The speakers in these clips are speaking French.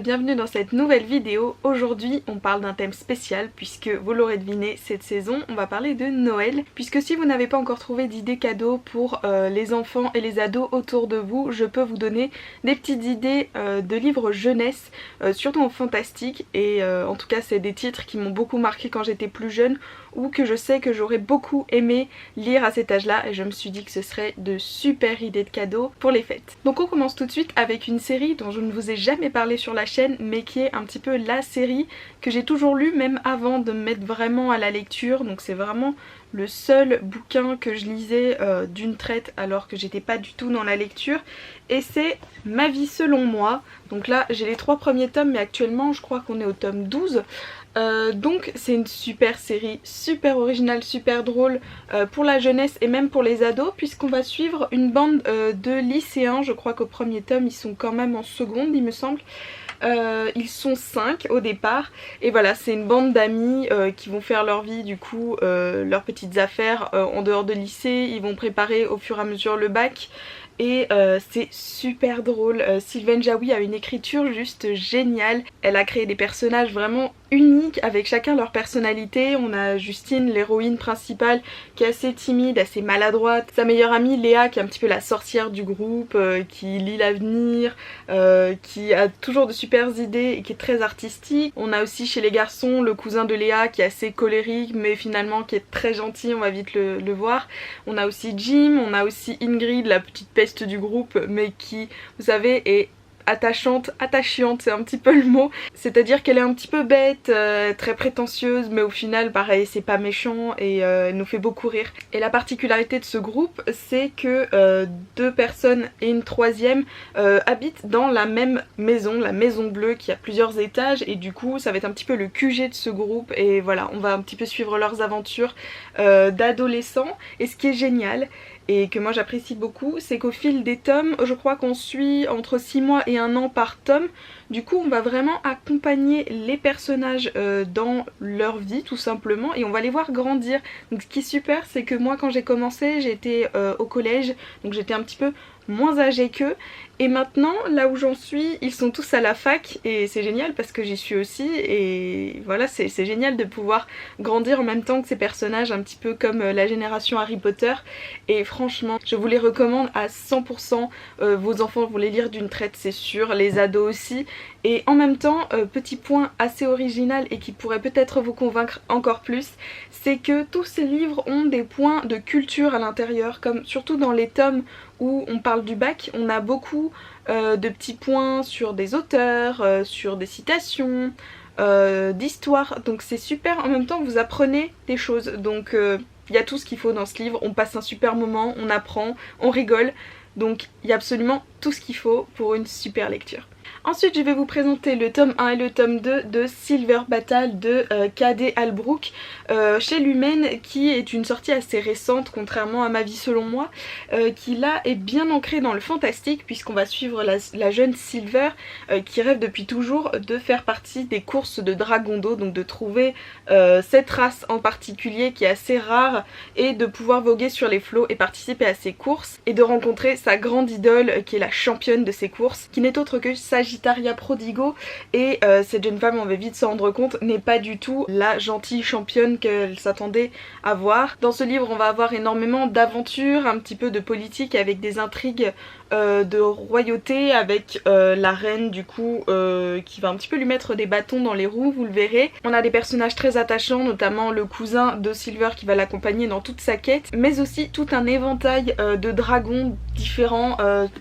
bienvenue dans cette nouvelle vidéo. Aujourd'hui on parle d'un thème spécial puisque vous l'aurez deviné, cette saison on va parler de Noël. Puisque si vous n'avez pas encore trouvé d'idées cadeaux pour les enfants et les ados autour de vous, je peux vous donner des petites idées de livres jeunesse, surtout en fantastique. Et en tout cas c'est des titres qui m'ont beaucoup marqué quand j'étais plus jeune ou que je sais que j'aurais beaucoup aimé lire à cet âge-là, et je me suis dit que ce serait de super idées de cadeaux pour les fêtes. Donc on commence tout de suite avec une série dont je ne vous ai jamais parlé sur la chaîne, mais qui est un petit peu la série que j'ai toujours lue même avant de me mettre vraiment à la lecture. Donc c'est vraiment le seul bouquin que je lisais d'une traite alors que j'étais pas du tout dans la lecture, et c'est Ma vie selon moi. Donc là j'ai les 3 premiers tomes, mais actuellement je crois qu'on est au tome 12. Donc c'est une super série, super originale, super drôle pour la jeunesse et même pour les ados, puisqu'on va suivre une bande de lycéens. Je crois qu'au premier tome ils sont quand même en seconde il me semble. Ils sont 5 au départ, et voilà, c'est une bande d'amis qui vont faire leur vie, du coup leurs petites affaires en dehors de lycée. Ils vont préparer au fur et à mesure le bac. Et c'est super drôle. Sylvaine Jaoui a une écriture juste géniale. Elle a créé des personnages vraiment uniques avec chacun leur personnalité. On a Justine, l'héroïne principale, qui est assez timide, assez maladroite. Sa meilleure amie Léa, qui est un petit peu la sorcière du groupe, qui lit l'avenir, qui a toujours de super idées et qui est très artistique. On a aussi chez les garçons le cousin de Léa qui est assez colérique mais finalement qui est très gentil, on va vite le voir. On a aussi Jim, on a aussi Ingrid, la petite peste du groupe, mais qui, vous savez, est attachante, c'est un petit peu le mot. C'est-à-dire qu'elle est un petit peu bête, très prétentieuse, mais au final pareil c'est pas méchant, et elle nous fait beaucoup rire. Et la particularité de ce groupe, c'est que 2 personnes et une troisième habitent dans la même maison, la maison bleue, qui a plusieurs étages, et du coup ça va être un petit peu le QG de ce groupe. Et voilà, on va un petit peu suivre leurs aventures d'adolescents. Et ce qui est génial et que moi j'apprécie beaucoup, c'est qu'au fil des tomes, je crois qu'on suit entre 6 mois et 1 an par tome. Du coup on va vraiment accompagner les personnages dans leur vie tout simplement, et on va les voir grandir. Donc ce qui est super, c'est que moi quand j'ai commencé, j'étais au collège, donc j'étais un petit peu moins âgée qu'eux, et maintenant là où j'en suis, ils sont tous à la fac, et c'est génial parce que j'y suis aussi. Et voilà, c'est génial de pouvoir grandir en même temps que ces personnages, un petit peu comme la génération Harry Potter. Et franchement je vous les recommande à 100%. Vos enfants vont les lire d'une traite, c'est sûr, les ados aussi. Et en même temps, petit point assez original et qui pourrait peut-être vous convaincre encore plus, c'est que tous ces livres ont des points de culture à l'intérieur, comme surtout dans les tomes où on parle du bac, on a beaucoup de petits points sur des auteurs, sur des citations, d'histoire. Donc c'est super, en même temps vous apprenez des choses. Donc il y a tout ce qu'il faut dans ce livre, on passe un super moment, on apprend, on rigole. Donc il y a absolument tout ce qu'il faut pour une super lecture. Ensuite je vais vous présenter le tome 1 et le tome 2 de Silver Battle de K.D. Albrook chez Lumen, qui est une sortie assez récente contrairement à Ma vie selon moi, qui là est bien ancrée dans le fantastique, puisqu'on va suivre la jeune Silver qui rêve depuis toujours de faire partie des courses de dragons d'eau, donc de trouver cette race en particulier qui est assez rare, et de pouvoir voguer sur les flots et participer à ces courses, et de rencontrer sa grande idole qui est la championne de ces courses, qui n'est autre que Sagittaria Prodigo. Et cette jeune femme, on va vite se rendre compte, n'est pas du tout la gentille championne qu'elle s'attendait à voir. Dans ce livre on va avoir énormément d'aventures, un petit peu de politique avec des intrigues de royauté, avec la reine du coup qui va un petit peu lui mettre des bâtons dans les roues, vous le verrez. On a des personnages très attachants, notamment le cousin de Silver qui va l'accompagner dans toute sa quête, mais aussi tout un éventail de dragons différents.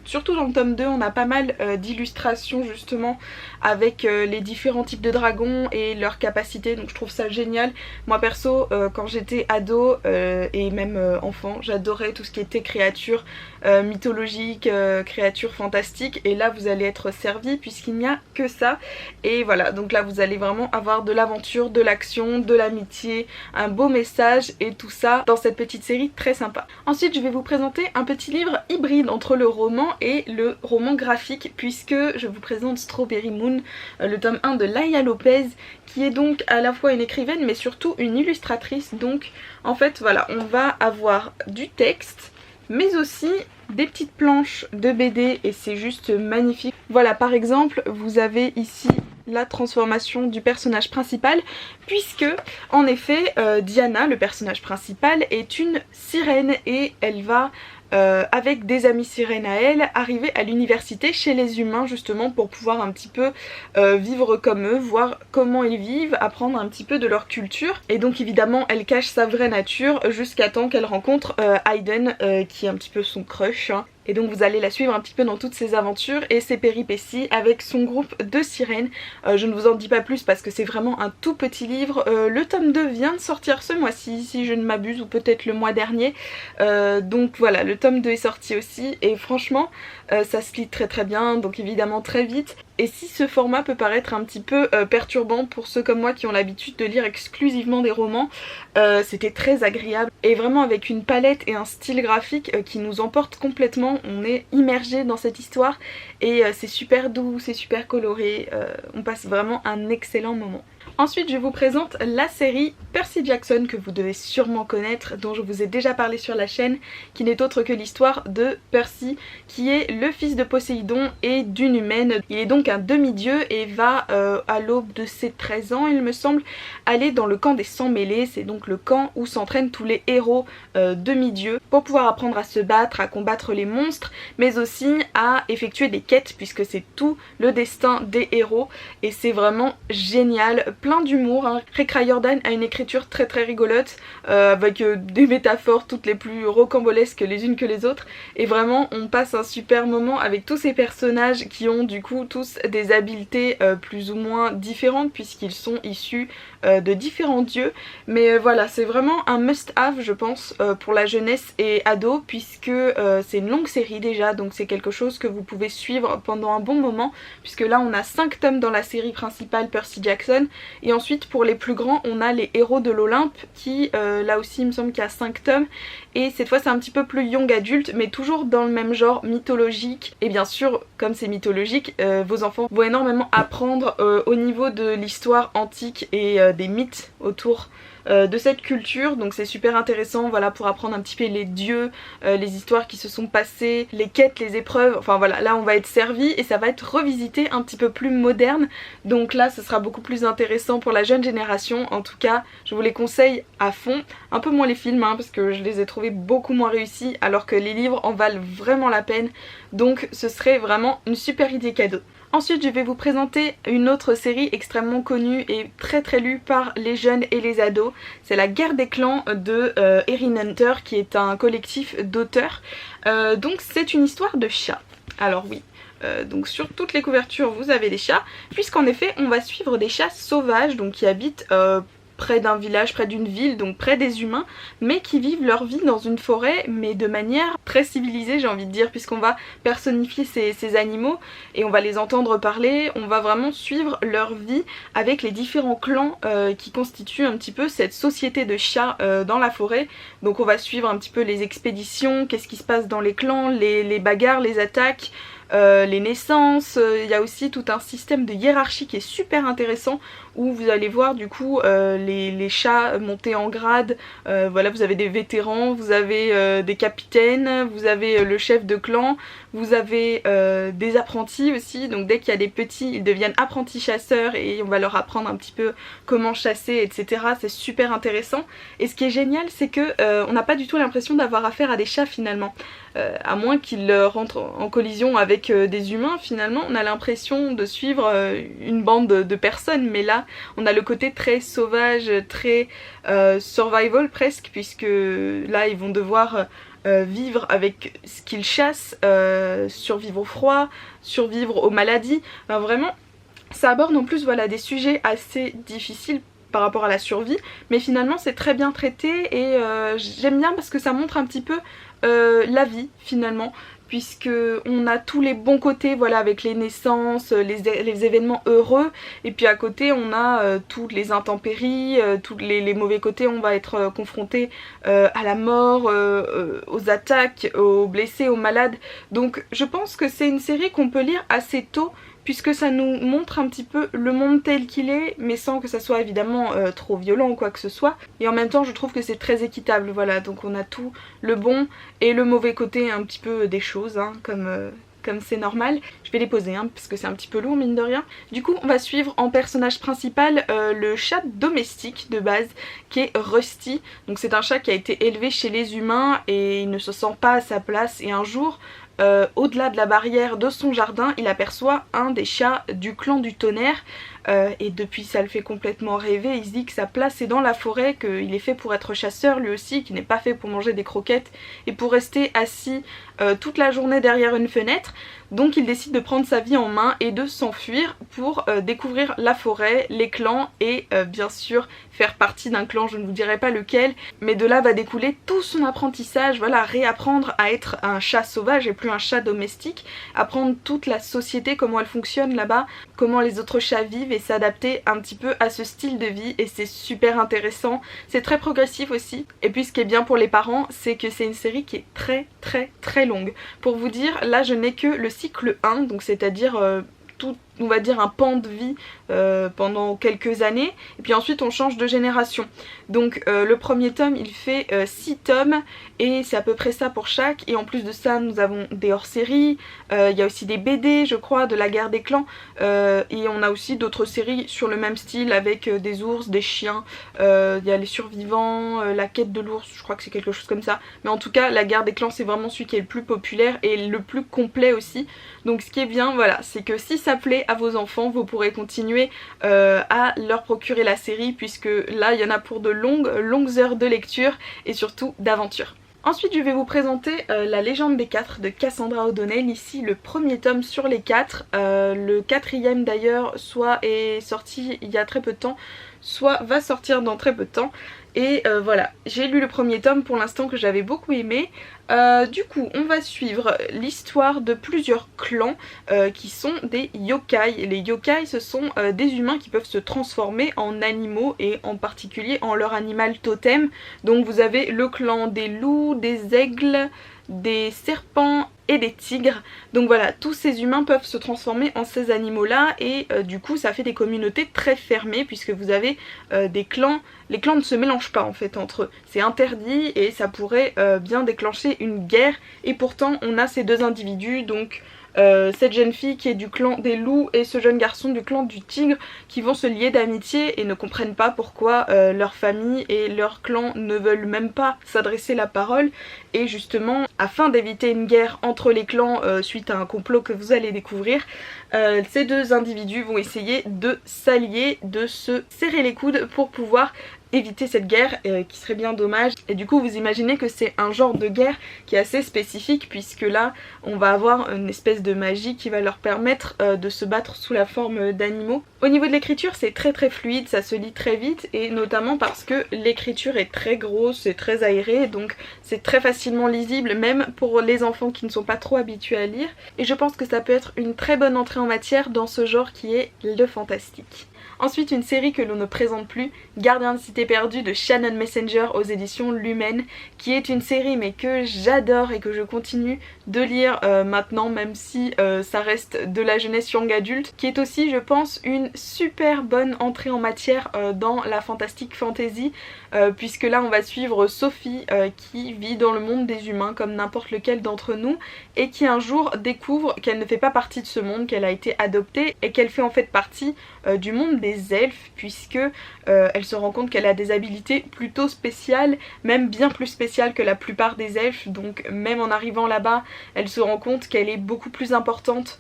Surtout dans le tome 2 on a pas mal d'illustrations justement avec les différents types de dragons et leurs capacités, donc je trouve ça génial. Moi perso quand j'étais ado et même enfant, j'adorais tout ce qui était créatures mythologiques, créatures fantastiques, et là vous allez être servi puisqu'il n'y a que ça. Et voilà, donc là vous allez vraiment avoir de l'aventure, de l'action, de l'amitié, un beau message, et tout ça dans cette petite série très sympa. Ensuite je vais vous présenter un petit livre hybride entre le roman et le roman graphique, puisque je vous présente Strawberry Moon, le tome 1 de Laia Lopez, qui est donc à la fois une écrivaine mais surtout une illustratrice. Donc en fait voilà, on va avoir du texte, mais aussi des petites planches de BD et c'est juste magnifique. Voilà, par exemple vous avez ici la transformation du personnage principal, puisque en effet Diana, le personnage principal, est une sirène et elle va avec des amis sirènes à elle, arriver à l'université chez les humains justement pour pouvoir un petit peu vivre comme eux, voir comment ils vivent, apprendre un petit peu de leur culture. Et donc évidemment elle cache sa vraie nature jusqu'à temps qu'elle rencontre Hayden qui est un petit peu son crush. Hein. Et donc vous allez la suivre un petit peu dans toutes ses aventures et ses péripéties avec son groupe de sirènes. Je ne vous en dis pas plus parce que c'est vraiment un tout petit livre. Le tome 2 vient de sortir ce mois-ci si je ne m'abuse, ou peut-être le mois dernier. Donc voilà, le tome 2 est sorti aussi et franchement ça se lit très très bien, donc évidemment très vite. Et si ce format peut paraître un petit peu perturbant pour ceux comme moi qui ont l'habitude de lire exclusivement des romans, c'était très agréable et vraiment avec une palette et un style graphique qui nous emporte complètement. On est immergé dans cette histoire et c'est super doux, c'est super coloré, on passe vraiment un excellent moment. Ensuite je vous présente la série Percy Jackson que vous devez sûrement connaître, dont je vous ai déjà parlé sur la chaîne, qui n'est autre que l'histoire de Percy qui est le fils de Poséidon et d'une humaine. Il est donc un demi-dieu et va à l'aube de ses 13 ans il me semble aller dans le camp des Sans-Mêlés. C'est donc le camp où s'entraînent tous les héros demi-dieux pour pouvoir apprendre à se battre, à combattre les monstres, mais aussi à effectuer des quêtes puisque c'est tout le destin des héros et c'est vraiment génial, plein d'humour. Hein. Rick Riordan a une écriture très très rigolote avec des métaphores toutes les plus rocambolesques les unes que les autres et vraiment on passe un super moment avec tous ces personnages qui ont du coup tous des habiletés plus ou moins différentes puisqu'ils sont issus de différents dieux, mais voilà, c'est vraiment un must-have je pense pour la jeunesse et ado puisque c'est une longue série déjà, donc c'est quelque chose que vous pouvez suivre pendant un bon moment puisque là on a 5 tomes dans la série principale Percy Jackson et ensuite pour les plus grands on a les héros de l'Olympe qui là aussi il me semble qu'il y a 5 tomes et cette fois c'est un petit peu plus young adulte mais toujours dans le même genre mythologique et bien sûr comme c'est mythologique vos enfants vont énormément apprendre au niveau de l'histoire antique et des mythes autour de cette culture, donc c'est super intéressant voilà pour apprendre un petit peu les dieux, les histoires qui se sont passées, les quêtes, les épreuves, enfin voilà, là on va être servi et ça va être revisité un petit peu plus moderne, donc là ce sera beaucoup plus intéressant pour la jeune génération. En tout cas je vous les conseille à fond, un peu moins les films hein, parce que je les ai trouvés beaucoup moins réussis alors que les livres en valent vraiment la peine, donc ce serait vraiment une super idée cadeau. Ensuite je vais vous présenter une autre série extrêmement connue et très très lue par les jeunes et les ados. C'est La Guerre des Clans de Erin Hunter qui est un collectif d'auteurs. Donc c'est une histoire de chats. Alors oui, donc sur toutes les couvertures vous avez des chats, puisqu'en effet on va suivre des chats sauvages donc qui habitent près d'un village, près d'une ville, donc près des humains, mais qui vivent leur vie dans une forêt, mais de manière très civilisée j'ai envie de dire, puisqu'on va personnifier ces animaux et on va les entendre parler, on va vraiment suivre leur vie avec les différents clans qui constituent un petit peu cette société de chats dans la forêt. Donc on va suivre un petit peu les expéditions, qu'est-ce qui se passe dans les clans, les bagarres, les attaques, les naissances, il y a aussi tout un système de hiérarchie qui est super intéressant où vous allez voir du coup les chats monter en grade, voilà vous avez des vétérans, vous avez des capitaines, vous avez le chef de clan, vous avez des apprentis aussi, donc dès qu'il y a des petits ils deviennent apprentis chasseurs et on va leur apprendre un petit peu comment chasser etc, c'est super intéressant. Et ce qui est génial c'est que on n'a pas du tout l'impression d'avoir affaire à des chats finalement, à moins qu'ils rentrent en collision avec des humains finalement on a l'impression de suivre une bande de personnes, mais là on a le côté très sauvage, très survival presque, puisque là ils vont devoir vivre avec ce qu'ils chassent, survivre au froid, survivre aux maladies, enfin, vraiment ça aborde en plus voilà des sujets assez difficiles par rapport à la survie, mais finalement c'est très bien traité et j'aime bien parce que ça montre un petit peu la vie finalement, puisque on a tous les bons côtés voilà avec les naissances, les événements heureux, et puis à côté on a toutes les intempéries, tous les mauvais côtés, on va être confronté à la mort, aux attaques, aux blessés, aux malades. Donc je pense que c'est une série qu'on peut lire assez tôt puisque ça nous montre un petit peu le monde tel qu'il est, mais sans que ça soit évidemment trop violent ou quoi que ce soit. Et en même temps je trouve que c'est très équitable, voilà, donc on a tout le bon et le mauvais côté un petit peu des choses, hein, comme c'est normal. Je vais les poser hein, parce que c'est un petit peu lourd mine de rien. Du coup on va suivre en personnage principal le chat domestique de base qui est Rusty. Donc c'est un chat qui a été élevé chez les humains et il ne se sent pas à sa place, et un jour au-delà de la barrière de son jardin il aperçoit un des chats du clan du tonnerre. Et depuis ça le fait complètement rêver, il se dit que sa place est dans la forêt, qu'il est fait pour être chasseur lui aussi, qu'il n'est pas fait pour manger des croquettes et pour rester assis toute la journée derrière une fenêtre. Donc il décide de prendre sa vie en main et de s'enfuir pour découvrir la forêt, les clans et bien sûr faire partie d'un clan, je ne vous dirai pas lequel, mais de là va découler tout son apprentissage, voilà, réapprendre à être un chat sauvage et plus un chat domestique, apprendre toute la société, comment elle fonctionne là-bas, comment les autres chats vivent et s'adapter un petit peu à ce style de vie, et c'est super intéressant, c'est très progressif aussi. Et puis ce qui est bien pour les parents, c'est que c'est une série qui est très longue. Pour vous dire, là je n'ai que le cycle 1, donc c'est-à-dire tout, on va dire un pan de vie pendant quelques années, et puis ensuite on change de génération. Donc le premier tome il fait 6 tomes et c'est à peu près ça pour chaque, et en plus de ça nous avons des hors-séries, il y a aussi des BD je crois de la guerre des clans, et on a aussi d'autres séries sur le même style avec des ours, des chiens, il y a les survivants, la quête de l'ours, je crois que c'est quelque chose comme ça, mais en tout cas la guerre des clans c'est vraiment celui qui est le plus populaire et le plus complet aussi. Donc ce qui est bien, voilà, c'est que si ça plaît à vos enfants, vous pourrez continuer à leur procurer la série, puisque là il y en a pour de longues heures de lecture et surtout d'aventure. Ensuite je vais vous présenter La légende des 4 de Cassandra O'Donnell, ici le premier tome sur les 4, le quatrième d'ailleurs soit est sorti il y a très peu de temps, soit va sortir dans très peu de temps. Et voilà, j'ai lu le premier tome pour l'instant que j'avais beaucoup aimé. Du coup on va suivre l'histoire de plusieurs clans qui sont des yokai. Les yokai ce sont des humains qui peuvent se transformer en animaux et en particulier en leur animal totem. Donc vous avez le clan des loups, des aigles, des serpents et des tigres. Donc voilà, tous ces humains peuvent se transformer en ces animaux là, et du coup ça fait des communautés très fermées puisque vous avez des clans. Les clans ne se mélangent pas en fait entre eux, c'est interdit et ça pourrait bien déclencher une guerre, et pourtant on a ces deux individus, donc cette jeune fille qui est du clan des loups et ce jeune garçon du clan du tigre, qui vont se lier d'amitié et ne comprennent pas pourquoi leur famille et leur clan ne veulent même pas s'adresser la parole. Et justement, afin d'éviter une guerre entre les clans suite à un complot que vous allez découvrir, ces deux individus vont essayer de s'allier, de se serrer les coudes pour pouvoir éviter cette guerre qui serait bien dommage. Et du coup vous imaginez que c'est un genre de guerre qui est assez spécifique, puisque là on va avoir une espèce de magie qui va leur permettre de se battre sous la forme d'animaux. Au niveau de l'écriture c'est très fluide, ça se lit très vite, et notamment parce que l'écriture est très grosse et très aérée, donc c'est très facilement lisible même pour les enfants qui ne sont pas trop habitués à lire, et je pense que ça peut être une très bonne entrée en matière dans ce genre qui est le fantastique. Ensuite une série que l'on ne présente plus, Gardien de Cité Perdue de Shannon Messenger aux éditions Lumen, qui est une série mais que j'adore et que je continue de lire maintenant, même si ça reste de la jeunesse young adulte, qui est aussi je pense une super bonne entrée en matière dans la fantastique fantasy, puisque là on va suivre Sophie qui vit dans le monde des humains comme n'importe lequel d'entre nous, et qui un jour découvre qu'elle ne fait pas partie de ce monde, qu'elle a été adoptée et qu'elle fait en fait partie du monde des elfes, puisque elle se rend compte qu'elle a des habilités plutôt spéciales, même bien plus spéciales que la plupart des elfes. Donc même en arrivant là-bas elle se rend compte qu'elle est beaucoup plus importante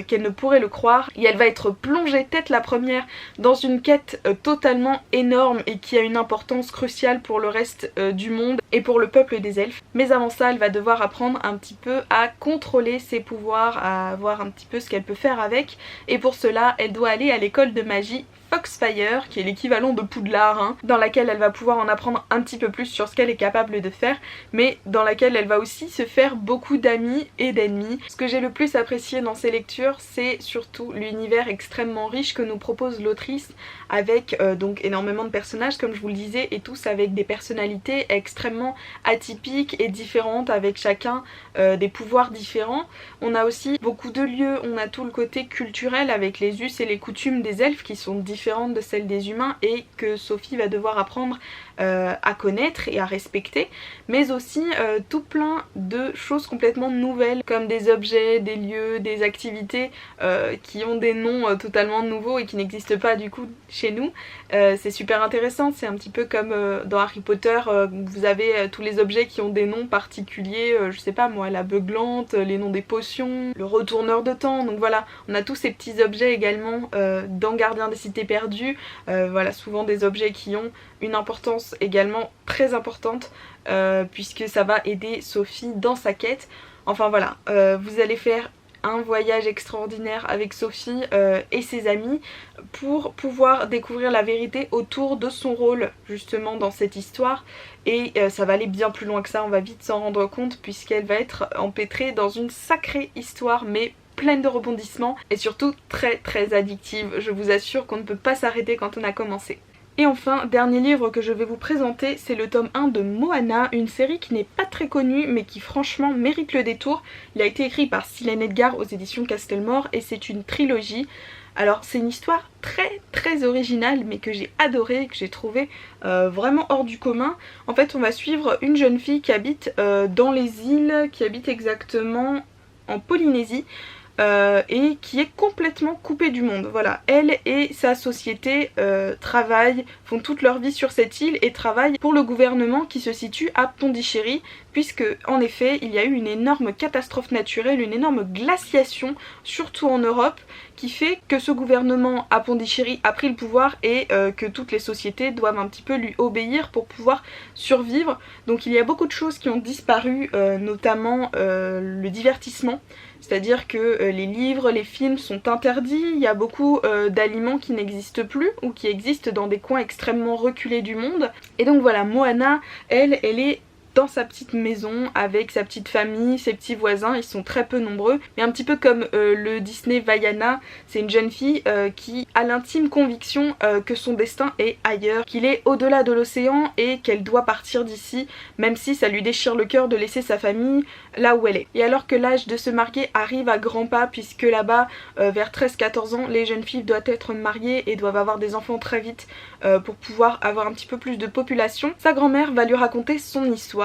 qu'elle ne pourrait le croire, et elle va être plongée tête la première dans une quête totalement énorme et qui a une importance cruciale pour le reste du monde et pour le peuple des elfes. Mais avant ça elle va devoir apprendre un petit peu à contrôler ses pouvoirs, à voir un petit peu ce qu'elle peut faire avec, et pour cela elle doit aller à l'école de magie Spire, qui est l'équivalent de Poudlard, hein, dans laquelle elle va pouvoir en apprendre un petit peu plus sur ce qu'elle est capable de faire, mais dans laquelle elle va aussi se faire beaucoup d'amis et d'ennemis. Ce que j'ai le plus apprécié dans ces lectures, c'est surtout l'univers extrêmement riche que nous propose l'autrice, avec donc énormément de personnages comme je vous le disais, et tous avec des personnalités extrêmement atypiques et différentes, avec chacun des pouvoirs différents. On a aussi beaucoup de lieux, on a tout le côté culturel avec les us et les coutumes des elfes qui sont différentes de celles des humains et que Sophie va devoir apprendre à connaître et à respecter, mais aussi tout plein de choses complètement nouvelles comme des objets, des lieux, des activités qui ont des noms totalement nouveaux et qui n'existent pas du coup chez nous. C'est super intéressant, c'est un petit peu comme dans Harry Potter, vous avez tous les objets qui ont des noms particuliers, je sais pas moi, la beuglante, les noms des potions, le retourneur de temps, donc voilà, on a tous ces petits objets également dans Gardien des cités perdues, voilà, souvent des objets qui ont une importance également très importante puisque ça va aider Sophie dans sa quête. Enfin voilà, vous allez faire un voyage extraordinaire avec Sophie et ses amis pour pouvoir découvrir la vérité autour de son rôle justement dans cette histoire, et ça va aller bien plus loin que ça, on va vite s'en rendre compte puisqu'elle va être empêtrée dans une sacrée histoire, mais pleine de rebondissements et surtout très très addictive. Je vous assure qu'on ne peut pas s'arrêter quand on a commencé. Et enfin, dernier livre que je vais vous présenter, c'est le tome 1 de Moana, une série qui n'est pas très connue mais qui franchement mérite le détour. Il a été écrit par Silène Edgar aux éditions Castelmore et c'est une trilogie. Alors c'est une histoire très très originale mais que j'ai adorée, que j'ai trouvé vraiment hors du commun. En fait on va suivre une jeune fille qui habite dans les îles, qui habite exactement en Polynésie. Et qui est complètement coupée du monde. Voilà, elle et sa société travaillent, font toute leur vie sur cette île et travaillent pour le gouvernement qui se situe à Pondichéry, puisque en effet il y a eu une énorme catastrophe naturelle, une énorme glaciation, surtout en Europe, qui fait que ce gouvernement à Pondichéry a pris le pouvoir et que toutes les sociétés doivent un petit peu lui obéir pour pouvoir survivre. Donc il y a beaucoup de choses qui ont disparu, notamment le divertissement. C'est-à-dire que les livres, les films sont interdits, il y a beaucoup d'aliments qui n'existent plus ou qui existent dans des coins extrêmement reculés du monde. Et donc voilà, Moana, elle est dans sa petite maison avec sa petite famille, ses petits voisins, ils sont très peu nombreux, mais un petit peu comme le Disney Vaiana, c'est une jeune fille qui a l'intime conviction que son destin est ailleurs, qu'il est au-delà de l'océan et qu'elle doit partir d'ici, même si ça lui déchire le cœur de laisser sa famille là où elle est. Et alors que l'âge de se marier arrive à grands pas, puisque là-bas, vers 13-14 ans, les jeunes filles doivent être mariées et doivent avoir des enfants très vite pour pouvoir avoir un petit peu plus de population, sa grand-mère va lui raconter son histoire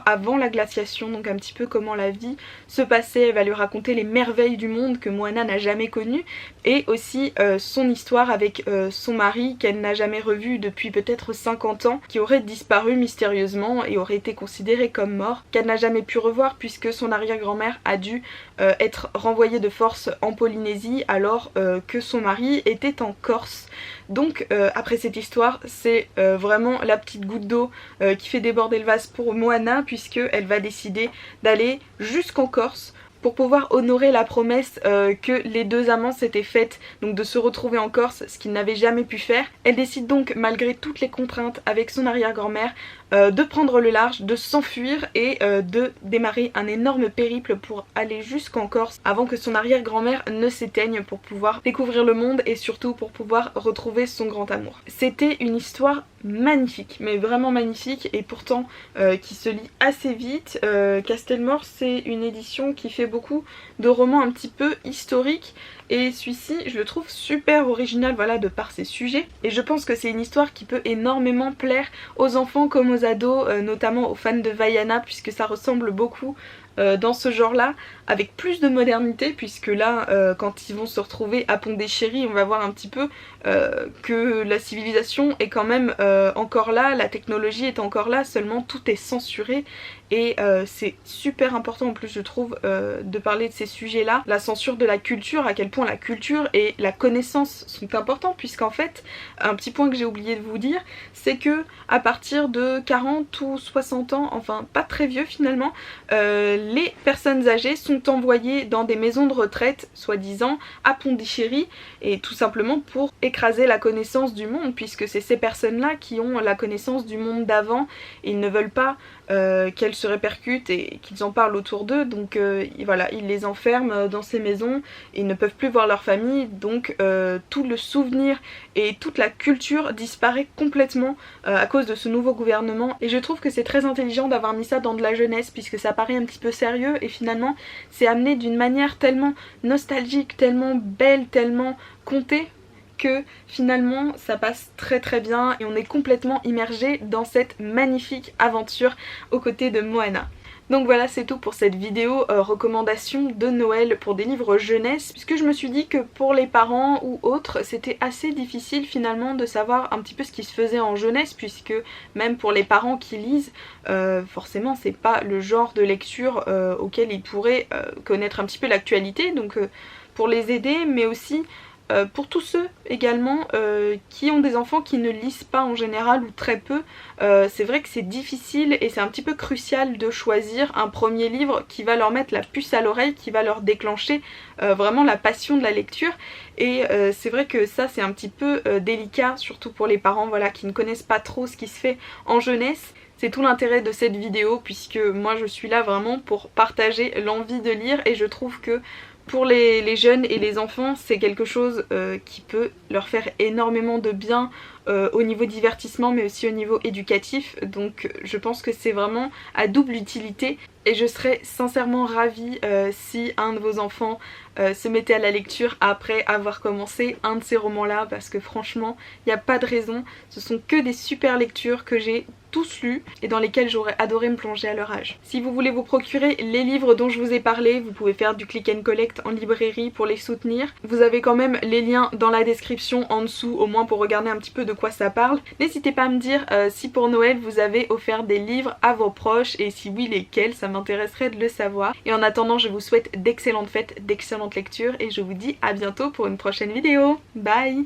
avant la glaciation, donc un petit peu comment la vie se passait. Elle va lui raconter les merveilles du monde que Moana n'a jamais connues, et aussi son histoire avec son mari qu'elle n'a jamais revu depuis peut-être 50 ans, qui aurait disparu mystérieusement et aurait été considéré comme mort, qu'elle n'a jamais pu revoir puisque son arrière-grand-mère a dû être renvoyée de force en Polynésie alors que son mari était en Corse. Donc après cette histoire, c'est vraiment la petite goutte d'eau qui fait déborder le vase pour Moana, puisque elle va décider d'aller jusqu'en Corse pour pouvoir honorer la promesse que les deux amants s'étaient faites, donc de se retrouver en Corse, ce qu'ils n'avaient jamais pu faire. Elle décide donc, malgré toutes les contraintes avec son arrière-grand-mère, de prendre le large, de s'enfuir et de démarrer un énorme périple pour aller jusqu'en Corse avant que son arrière-grand-mère ne s'éteigne, pour pouvoir découvrir le monde et surtout pour pouvoir retrouver son grand amour. C'était une histoire magnifique, mais vraiment magnifique, et pourtant qui se lit assez vite. Castelmore, c'est une édition qui fait beaucoup de romans un petit peu historiques, et celui-ci je le trouve super original, voilà, de par ses sujets, et je pense que c'est une histoire qui peut énormément plaire aux enfants comme aux ados, notamment aux fans de Vaiana, puisque ça ressemble beaucoup dans ce genre là, avec plus de modernité, puisque là quand ils vont se retrouver à Pondichéry, on va voir un petit peu que la civilisation est quand même encore là, la technologie est encore là, seulement tout est censuré, et c'est super important en plus je trouve de parler de ces sujets là, la censure de la culture, à quel point la culture et la connaissance sont importants, puisqu'en fait un petit point que j'ai oublié de vous dire, c'est que à partir de 40 ou 60 ans, enfin pas très vieux finalement, les personnes âgées sont envoyées dans des maisons de retraite, soi-disant, à Pondichéry, et tout simplement pour écraser la connaissance du monde, puisque c'est ces personnes-là qui ont la connaissance du monde d'avant, et ils ne veulent pas qu'elles se répercutent et qu'ils en parlent autour d'eux, donc voilà, ils les enferment dans ces maisons, ils ne peuvent plus voir leur famille, donc tout le souvenir et toute la culture disparaît complètement à cause de ce nouveau gouvernement, et je trouve que c'est très intelligent d'avoir mis ça dans de la jeunesse, puisque ça paraît un petit peu sérieux, et finalement c'est amené d'une manière tellement nostalgique, tellement belle, tellement contée, que finalement ça passe très très bien et on est complètement immergé dans cette magnifique aventure aux côtés de Moana. Donc voilà, c'est tout pour cette vidéo recommandation de Noël pour des livres jeunesse, puisque je me suis dit que pour les parents ou autres c'était assez difficile finalement de savoir un petit peu ce qui se faisait en jeunesse, puisque même pour les parents qui lisent, forcément c'est pas le genre de lecture auquel ils pourraient connaître un petit peu l'actualité, donc pour les aider, mais aussi pour tous ceux également qui ont des enfants qui ne lisent pas en général ou très peu, c'est vrai que c'est difficile et c'est un petit peu crucial de choisir un premier livre qui va leur mettre la puce à l'oreille, qui va leur déclencher vraiment la passion de la lecture, et c'est vrai que ça c'est un petit peu délicat, surtout pour les parents voilà, qui ne connaissent pas trop ce qui se fait en jeunesse. C'est tout l'intérêt de cette vidéo, puisque moi je suis là vraiment pour partager l'envie de lire, et je trouve que pour les jeunes et les enfants, c'est quelque chose qui peut leur faire énormément de bien au niveau divertissement, mais aussi au niveau éducatif. Donc je pense que c'est vraiment à double utilité, et je serais sincèrement ravie si un de vos enfants se mettait à la lecture après avoir commencé un de ces romans-là, parce que franchement, il n'y a pas de raison. Ce sont que des super lectures que j'ai tous lus et dans lesquels j'aurais adoré me plonger à leur âge. Si vous voulez vous procurer les livres dont je vous ai parlé, vous pouvez faire du click and collect en librairie pour les soutenir. Vous avez quand même les liens dans la description en dessous, au moins pour regarder un petit peu de quoi ça parle. N'hésitez pas à me dire si pour Noël vous avez offert des livres à vos proches, et si oui lesquels, ça m'intéresserait de le savoir. Et en attendant, je vous souhaite d'excellentes fêtes, d'excellentes lectures, et je vous dis à bientôt pour une prochaine vidéo. Bye!